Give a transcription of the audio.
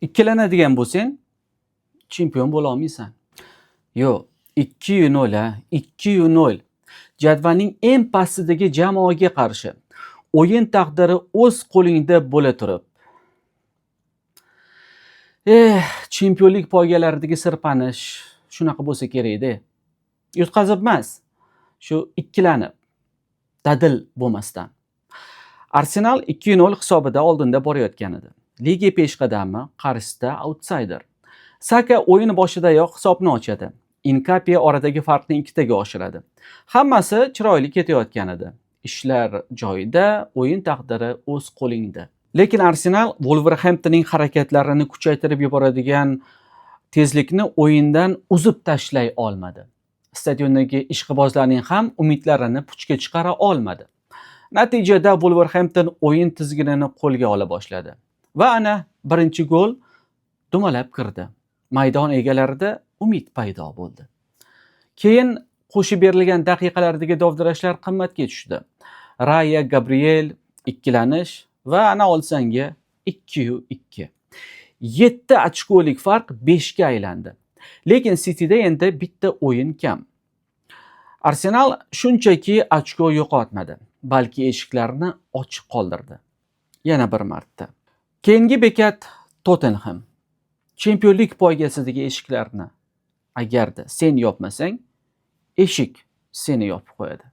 ikkilanadigan bo'lsang, chempion bo'la olmaysan. Yo'q, 2-0 ha, 2-0. Jadvalning eng pastidagi jamoaga qarshi o'yin taqdiri o'z qo'lingda bo'la turib. Chempionlik poygalaridagi sirpanish shunaqa bo'lsa kerak-da. Yutqazib emas, shu ikkilanib, dadil bo'lmasdan. Arsenal 2-0 hisobida oldinda borayotgan edi. Liga peshqadami, qarshisida outsider. Saka o'yin boshidayoq hisobni ochadi. Inkapie oradagi farqni 2 ga oshiradi. Hammasi chiroyli ketayotgan edi. Ishlar joyida, o'yin taqdiri o'z qo'lingda. Lekin Arsenal Wolverhamptonning harakatlarini kuchaytirib yuboradigan tezlikni o'yindan uzib tashlay olmadi. Stadiondagi ishqibozlarning ham umidlarini puchga chiqara olmadi. Natijada Wolverhampton o'yin tizginini qo'lga ola boshladi. Va ana birinchi gol dumalab kirdi. Maydon egalarida umid paydo bo'ldi. Keyin qo'shib berilgan daqiqalardagi dovdirashlar qimmatga tushdi. Raya Gabriel ikkilanish va ana olsanga 2-2. 7 ochkolik farq 5 ga aylandi. Lekin Cityda endi bitta o'yin kam. Arsenal shunchaki ochko yo'qotmadi, balki eshiklarni ochiq qoldirdi. Yana bir marta. Keyingi bekat Tottenham. Chempionlik poygasidagi eshiklarni agarda sen yopmasang, eshik seni yopib qo'yadi.